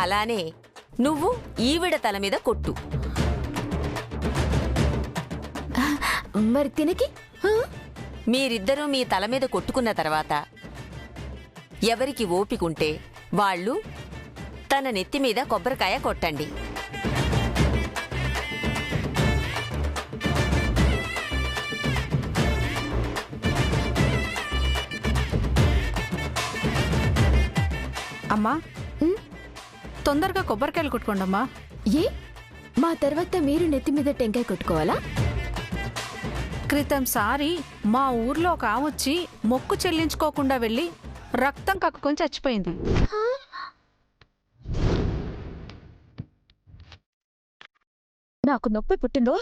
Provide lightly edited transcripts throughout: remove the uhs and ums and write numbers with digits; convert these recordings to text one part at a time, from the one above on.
అలానే నువ్వు ఈవిడ తల మీద కొట్టు. మరి తినకి మీరిద్దరూ మీ తల మీద కొట్టుకున్న తర్వాత ఎవరికి ఓపికుంటే వాళ్ళు తన నెత్తి మీద కొబ్బరికాయ కొట్టండి. అమ్మా తొందరగా కొబ్బరికాయలు కొట్టుకోండమ్మా. ఏ మా తర్వాత మీరు నెత్తి మీద టెంకాయ కొట్టుకోవాలా? క్రితం సారి మా ఊర్లో ఒక ఆమొచ్చి మొక్కు చెల్లించుకోకుండా వెళ్ళి రక్తం కక్కుకొని చచ్చిపోయింది. నాకు నొప్పి పుట్టిందో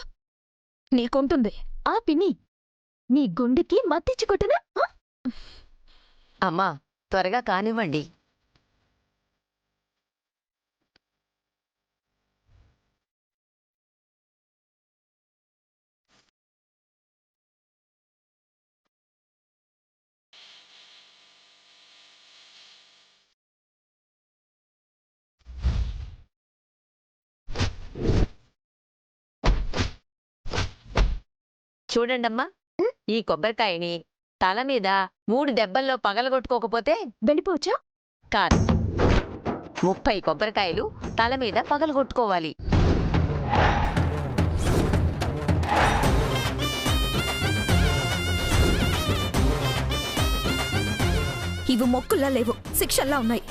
నీకుంటుంది. ఆ పిన్ని నీ గుండెకి మత్తిచ్చి కొట్టినా? అమ్మా త్వరగా కానివ్వండి. చూడండమ్మా, ఈ కొబ్బరికాయని తల మీద 3 దెబ్బల్లో పగలగొట్టుకోకపోతే వెళ్ళిపోవచ్చా? కాదు, 30 కొబ్బరికాయలు తల మీద పగలగొట్టుకోవాలి. ఇవి మొక్కుల్లా లేవు, శిక్షల్లా ఉన్నాయి.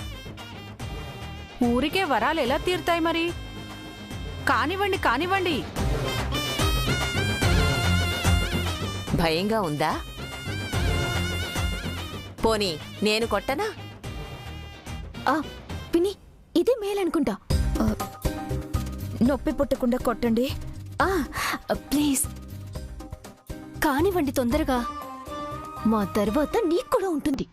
ఊరికే వరాలు ఎలా తీరుతాయి మరి? కానివ్వండి కానివ్వండి. భయంగా ఉందా? పోనీ నేను కొట్టనా? పిన్ని ఇదే మేలనుకుంటా. నొప్పి పుట్టకుండా కొట్టండి ప్లీజ్. కానివ్వండి తొందరగా, మా తర్వాత నీకు కూడా ఉంటుంది.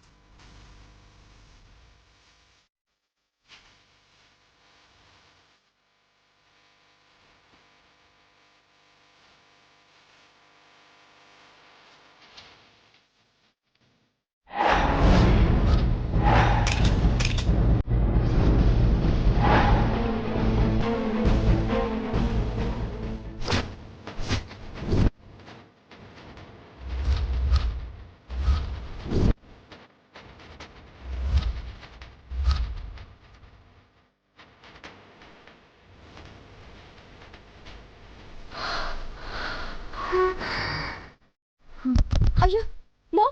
అయ్యో మో,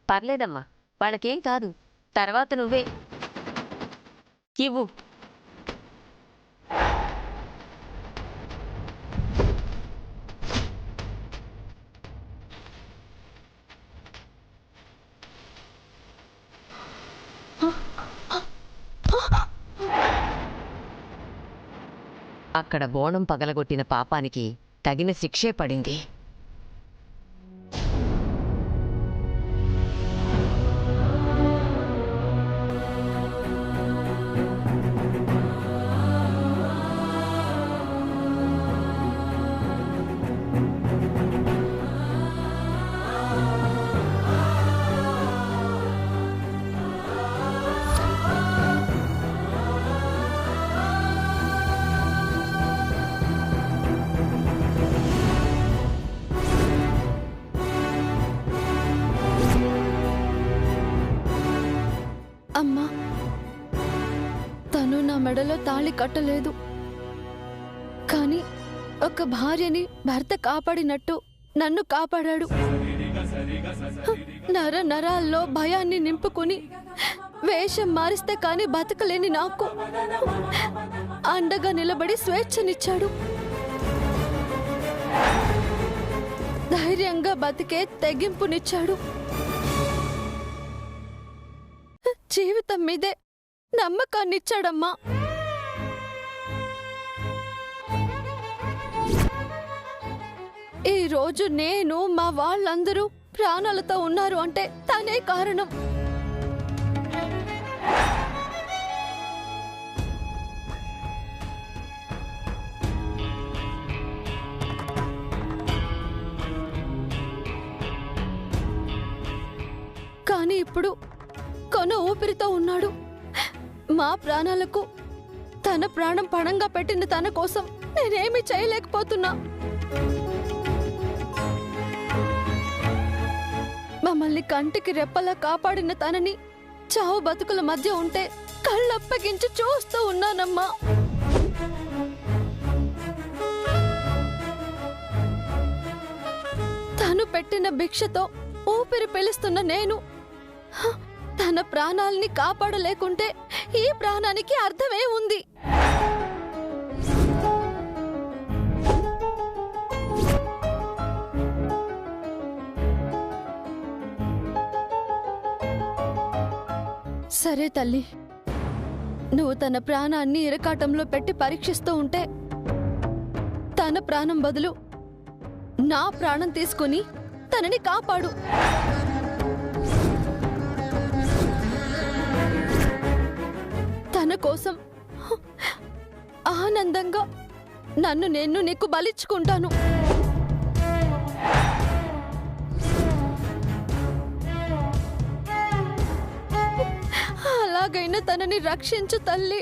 పర్లేదమ్మా, వాళ్ళకేం కాదు. తర్వాత నువ్వే ఇవ్వు. అక్కడ బోనం పగలగొట్టిన పాపానికి తగిన శిక్షే పడింది. అమ్మా తను నా మెడలో తాళి కట్టలేదు, కానీ ఒక భార్యని భర్త కాపాడినట్టు నన్ను కాపాడాడు. నర నరాల్లో భయాన్ని నింపుకుని వేషం మారిస్తే కాని బతకలేని నాకు అండగా నిలబడి స్వేచ్ఛనిచ్చాడు. ధైర్యంగా బతికే తెగింపునిచ్చాడు. జీవితం మీదే నమ్మకాన్నిచ్చాడమ్మా. ఈ రోజు నేను, మా వాళ్ళందరూ ప్రాణాలతో ఉన్నారు అంటే తనే కారణం. కానీ ఇప్పుడు కొన ఊపిరితో ఉన్నాడు. మా ప్రాణాలకు తన ప్రాణం పణంగా పెట్టిన తన కోసం నేనేమీ చేయలేకపోతున్నా. మమ్మల్ని కంటికి రెప్పలా కాపాడిన తనని చావు బతుకుల మధ్య ఉంటే కళ్ళప్పగించి చూస్తూ ఉన్నానమ్మా. తను పెట్టిన భిక్షతో ఊపిరి పీలుస్తున్న నేను తన ప్రాణాల్ని కాపాడలేకుంటే ఈ ప్రాణానికి అర్థమే ఉంది. సరే తల్లి, నువ్వు తన ప్రాణాన్ని ఇరకాటంలో పెట్టి పరీక్షిస్తూ ఉంటే తన ప్రాణం బదులు నా ప్రాణం తీసుకుని తనని కాపాడు. తన కోసం ఆనందంగా నేను నీకు బలిచ్చుకుంటాను. అలాగైనా తనని రక్షించు తల్లి.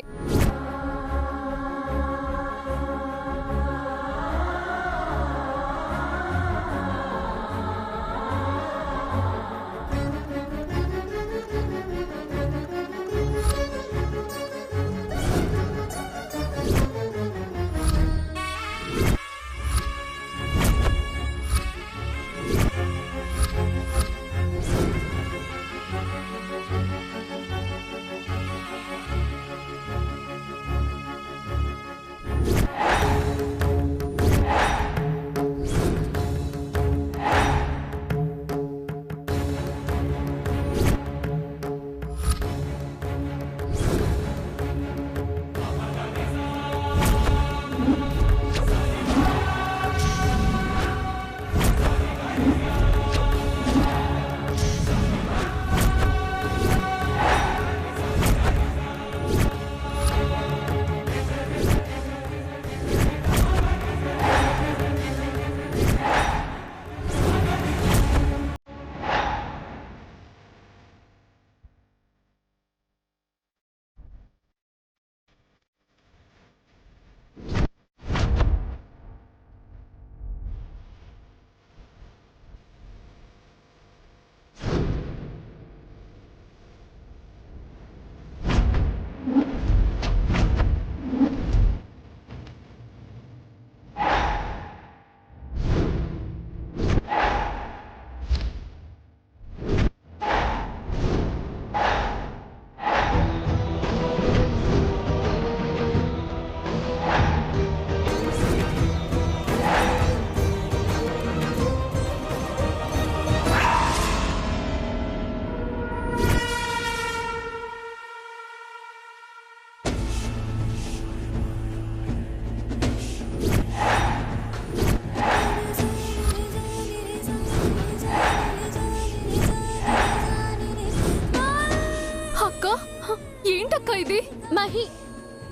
ఇది మహి,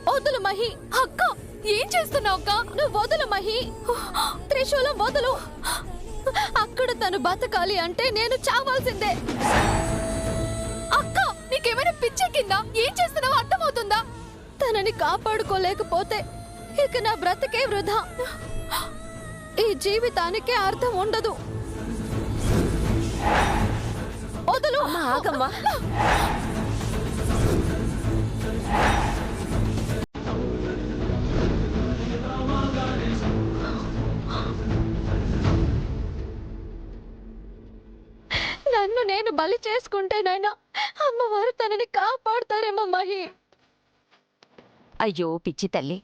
వదులు మహి. అక్క, ఏం చేస్తున్నావు అక్క? నువ్వు వదులు మహి. త్రిశూలం వదులు. అక్కడ తను బతకాలి అంటే నేను చావాల్సిందే. అక్క, నీకేమైనా పిచ్చెక్కిందా? ఏం చేస్తున్నావో అర్థమవుతుందా? తనని కాపాడుకోలేకపోతే ఇక నా బ్రతికే వృధా. ఈ జీవితానికే అర్థం ఉండదు. వదులు. ఆగమ్మా. నన్ను నేను బలి చేసుకుంటేనైనా అమ్మవారు తనని కాపాడుతారేమో మహి. అయ్యో పిచ్చి తల్లి,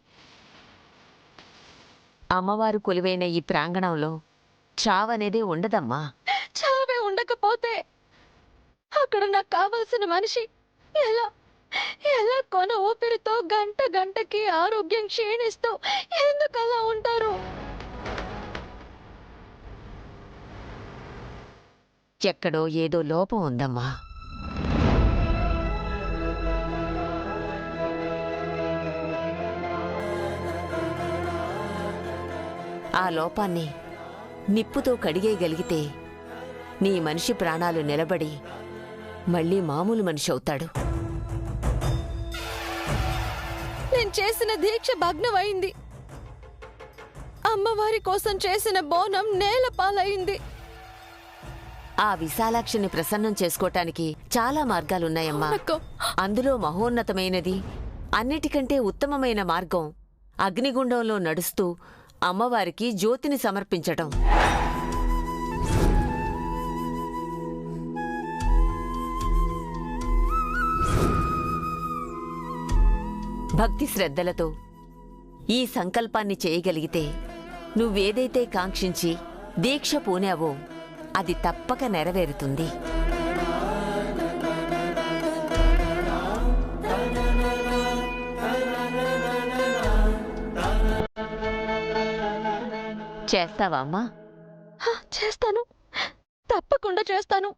అమ్మవారు కొలువైన ఈ ప్రాంగణంలో చావనేదే ఉండదమ్మా. చావే ఉండకపోతే అక్కడ నాకు కావలసిన మనిషి ఎలా ఎలా కొన ఊపిరితో గంట గంటకి ఆరోగ్యం క్షీణిస్తూ ఎందుకు అలా ఉంటారు? ఎక్కడో ఏదో లోపం ఉందమ్మా. ఆ లోపాన్ని నిప్పుతో కడిగేయగలిగితే నీ మనిషి ప్రాణాలు నిలబడి మళ్ళీ మామూలు మనిషి అవుతాడు. నేను చేసిన దీక్ష భగ్నమైంది. అమ్మవారి కోసం చేసిన బోనం నేల పాలైంది. ఆ విశాలాక్షిని ప్రసన్నం చేసుకోటానికి చాలా మార్గాలున్నాయమ్మా. అక్క, అందులో మహోన్నతమైనది, అన్నిటికంటే ఉత్తమమైన మార్గం అగ్నిగుండంలో నడుస్తూ అమ్మవారికి జ్యోతిని సమర్పించటం. భక్తి శ్రద్ధలతో ఈ సంకల్పాన్ని చేయగలిగితే నువ్వేదైతే కాంక్షించి దీక్ష పూనావో అది తప్పక నెరవేరుతుంది. చేస్తావా అమ్మా? చేస్తాను, తప్పకుండా చేస్తాను.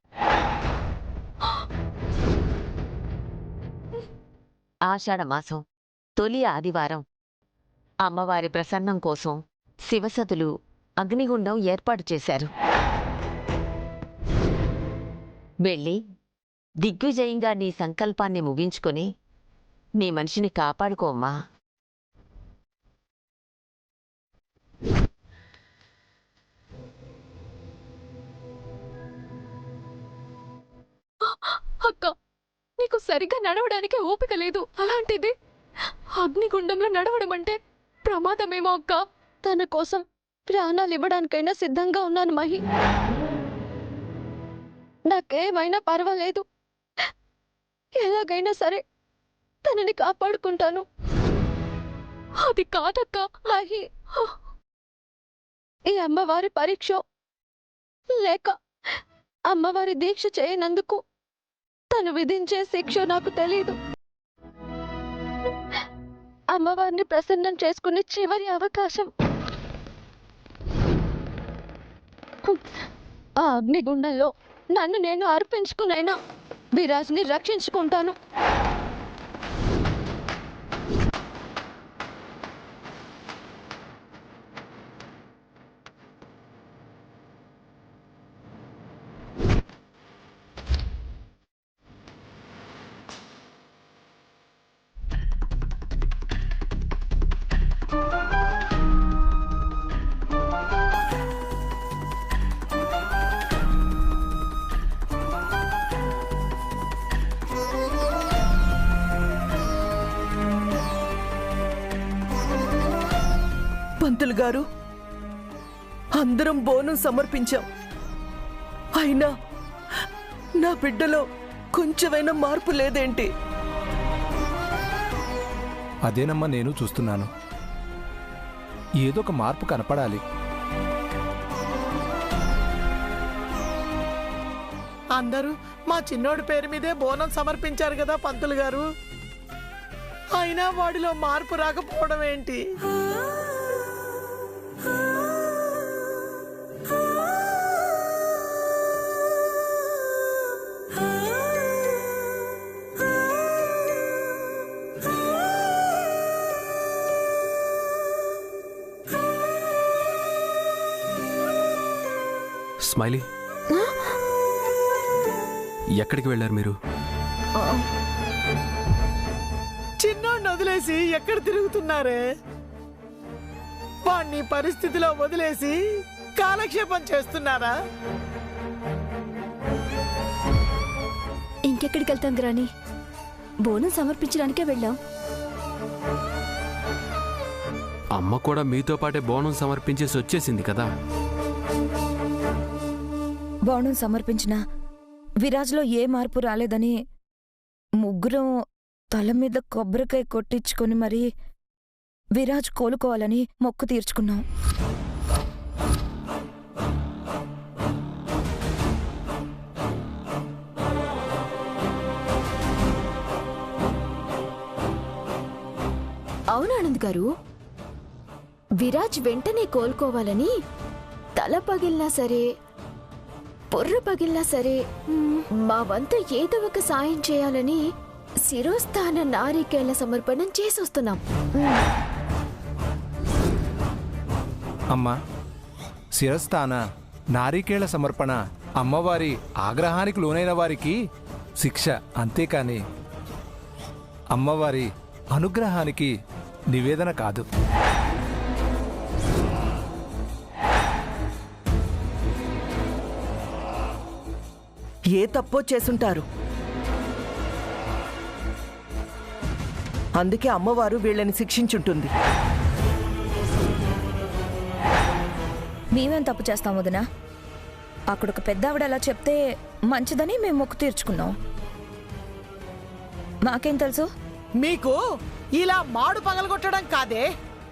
ఆషాఢమాసం తొలి ఆదివారం అమ్మవారి ప్రసన్నం కోసం శివసతులు అగ్నిగుండం ఏర్పాటు చేశారు. వెళ్ళి దిగ్విజయంగా నీ సంకల్పాన్ని ముగించుకొని నీ మనిషిని కాపాడుకోమ్మా. అక్క, నీకు సరిగ్గా నడవడానికి ఓపిక లేదు. అలాంటిది అగ్నిగుండంలో నడవడం అంటే ప్రమాదమేమో అక్క. తన కోసం ప్రాణాలు ఇవ్వడానికైనా సిద్ధంగా ఉన్నాను మహి. నాకేమైనా పర్వాలేదు, ఎలాగైనా సరే తనని కాపాడుకుంటాను. అది కాదక్క మహి, ఈ అమ్మవారి పరీక్ష లేక అమ్మవారి దీక్ష చేయనందుకు తను విధించే శిక్ష నాకు తెలీదు. అమ్మవారిని ప్రసన్నం చేసుకునే చివరి అవకాశం. ఆ అగ్నిగుండంలో నన్ను నేను అర్పించుకునైనా విరాజ్ని రక్షించుకుంటాను. పంతులు గారు, అందరం బోనం సమర్పించాం. అయినా నా బిడ్డలో కొంచెమైనా మార్పు లేదేంటి? అదేనమ్మా నేను చూస్తున్నాను. ఏదో ఒక మార్పు కనపడాలి. అందరూ మా చిన్నోడి పేరు మీదే బోనం సమర్పించారు కదా పంతులు గారు. అయినా వాడిలో మార్పు రాకపోవడం ఏంటి? స్మైలీ, ఎక్కడికి వెళ్ళారు మీరు? చిన్నోడిని వదిలేసి ఎక్కడ తిరుగుతున్నారే? వాణ్ణి పరిస్థితిలో వదిలేసి కాలక్షేపం చేస్తున్నారా? ఇంకెక్కడికి వెళ్తాం గ్రాని? బోనం సమర్పించడానికే వెళ్ళాం. అమ్మ కూడా మీతో పాటే బోనం సమర్పించేసి వచ్చేసింది కదా. బోనం సమర్పించిన విరాజ్లో ఏ మార్పు రాలేదని ముగ్గురం తల మీద కొబ్బరికాయ కొట్టించుకొని మరి విరాజ్ కోలుకోవాలని మొక్కు తీర్చుకున్నాం. అవునానంద్ గారు, విరాజ్ వెంటనే కోలుకోవాలని తల పగిలినా సరే, పొర్ర పగిలినా సరే మా వంతు ఏదో ఒక సాయం చేయాలని శిరోస్థాన నారికేళ్ల సమర్పణం చేసొస్తున్నాం. అమ్మా, శిరస్థాన నారికేళ సమర్పణ అమ్మవారి ఆగ్రహానికి లోనైన వారికి శిక్ష, అంతేకాని అమ్మవారి అనుగ్రహానికి నివేదన కాదు. ఏ తప్పో చేసుంటారు. అందుకే అమ్మవారు వీళ్ళని శిక్షించుంటుంది. మేమేం తప్పు చేస్తాం వదినా? అక్కడొక పెద్దావిడ అలా చెప్తే మంచిదని మేము మొక్కు తీర్చుకున్నాం. మాకేం తెలుసు? మీకు ఇలా మాడు పగలగొట్టడం కాదే,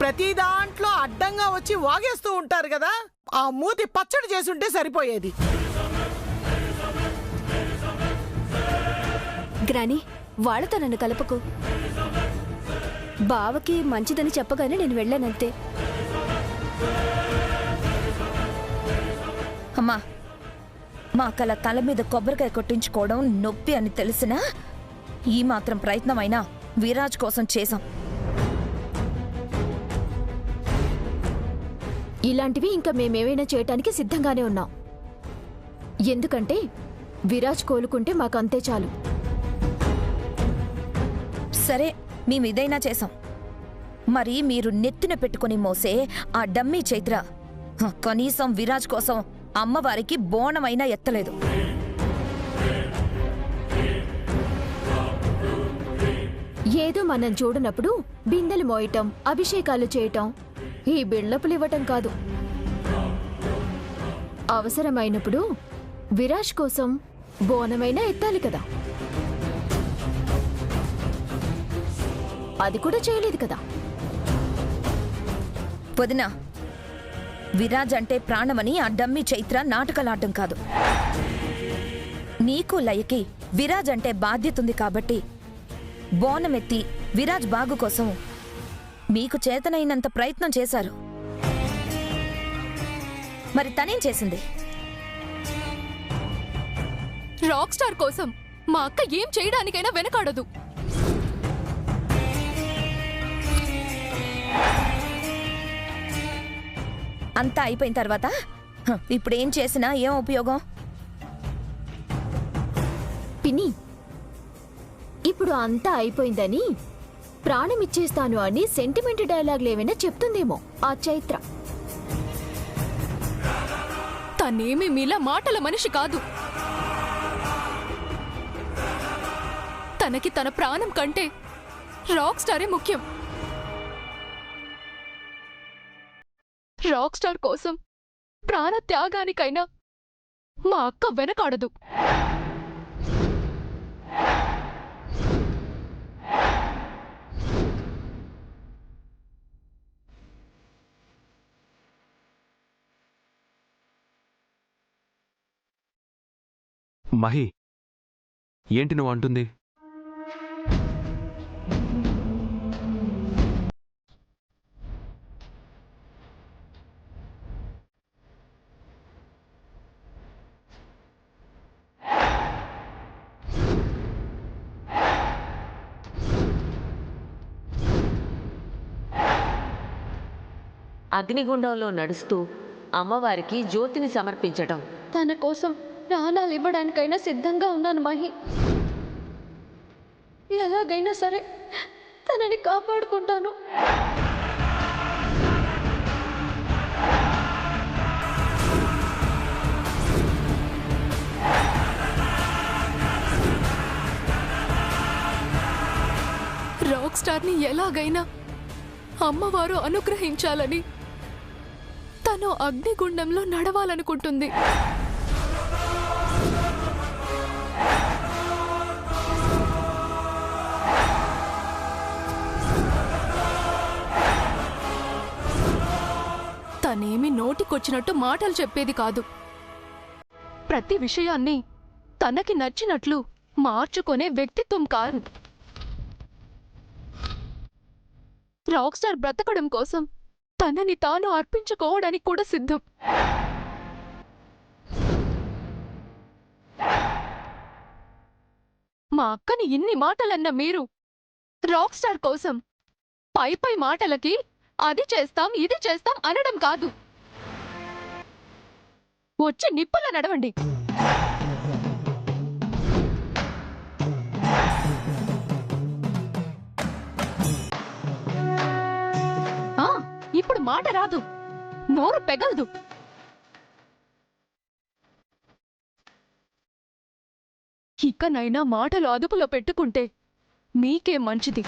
ప్రతి దాంట్లో అడ్డంగా వచ్చి వాగేస్తూ ఉంటారు కదా, ఆ మూతి పచ్చడి చేసుంటే సరిపోయేది. గ్రాని, వాళ్ళతో నన్ను కలపకు. బావకి మంచిదని చెప్పగానే నేను వెళ్ళానంతే. అమ్మా, మాకలా తల మీద కొబ్బరికాయ కొట్టించుకోవడం నొప్పి అని తెలిసినా ఈ మాత్రం ప్రయత్నమైనా విరాజ్ కోసం చేశాం. ఇలాంటివి ఇంకా మేమేమైనా చేయటానికి సిద్ధంగానే ఉన్నాం. ఎందుకంటే విరాజ్ కోలుకుంటే మాకంతే చాలు. సరే, మేమిదైనా చేశాం. మరి మీరు నెత్తిన పెట్టుకుని మోసే ఆ డమ్మీ చైత్ర కనీసం విరాజ్ కోసం అమ్మవారికి బోనమైనా ఎత్తలేదు. ఏదో మనం చూడనప్పుడు బిందెలు మోయటం, అభిషేకాలు చేయటం, ఈ బిళ్ళపులు ఇవ్వటం కాదు. అవసరమైనప్పుడు విరాజ్ కోసం బోనమైనా ఎత్తాలి కదా. అది కూడా చేయలేదు కదా. వదినా, విరాజ్ అంటే ప్రాణమని ఆ డమ్మీ చైత్ర నాటకలాడటం కాదు. నీకు లయకి విరాజ్ అంటే బాధ్యతుంది కాబట్టి బోనమెత్తి విరాజ్ బాగు కోసం మీకు చేతనైనంత ప్రయత్నం చేశారు. మరి తనేం చేసింది? రాక్ స్టార్ కోసం మా అక్క ఏం చేయడానికైనా వెనకాడదు. అంతా అయిపోయిన తర్వాత ఇప్పుడేం చేసినా ఏం ఉపయోగం? పిన్ని, ఇప్పుడు అంతా అయిపోయిందని ప్రాణమిచ్చేస్తాను అని సెంటిమెంట్ డైలాగులు ఏమైనా చెప్తుందేమో ఆ చైత్ర. తనేమి మీలా మాటల మనిషి కాదు. తనకి తన ప్రాణం కంటే రాక్ స్టారే ముఖ్యం. రాక్ స్టార్ కోసం ప్రాణ త్యాగానికైనా మా అక్క వెనకాడదు. మహి, ఏంటి నువ్వు అంటుంది? అగ్నిగుండంలో నడుస్తూ అమ్మవారికి జ్యోతిని సమర్పించటం. తన కోసం ప్రాణాలు ఇవ్వడానికైనా సిద్ధంగా ఉన్నాను మహి. ఎలాగైనా సరే తనని కాపాడుకుంటాను. రాక్ స్టార్ని ఎలాగైనా అమ్మవారు అనుగ్రహించాలని తను అగ్నిగుండంలో నడవాలనుకుంటుంది. తనేమి నోటికొచ్చినట్టు మాటలు చెప్పేది కాదు. ప్రతి విషయాన్ని తనకి నచ్చినట్లు మార్చుకునే వ్యక్తిత్వం కాదు. రాక్ స్టార్ బ్రతకడం కోసం తనని తాను అర్పించుకోవడానికి కూడా సిద్ధం. మా అక్కని ఇన్ని మాటలన్న మీరు రాక్ స్టార్ కోసం పై పై మాటలకి అది చేస్తాం ఇది చేస్తాం అనడం కాదు. వచ్చి నిప్పుల నడవండి. ఇప్పుడు మాట రాదు, నోరు పెగలదు. ఇకనైనా మాటలు అదుపులో పెట్టుకుంటే మీకే మంచిది.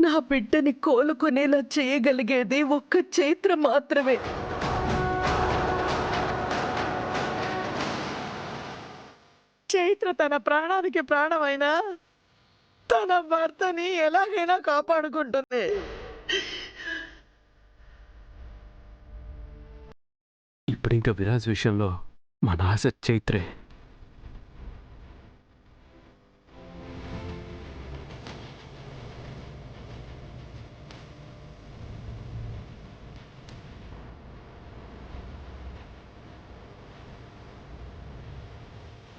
నా బిడ్డని కోలుకునేలా చేయగలిగేది ఒక్క చైత్ర మాత్రమే. చైత్ర తన ప్రాణానికి ప్రాణమైనా తన భర్తని ఎలాగైనా కాపాడుకుంటుంది. ఇప్పుడు ఇంకా విరాజ్ విషయంలో మన ఆశ చైత్రే.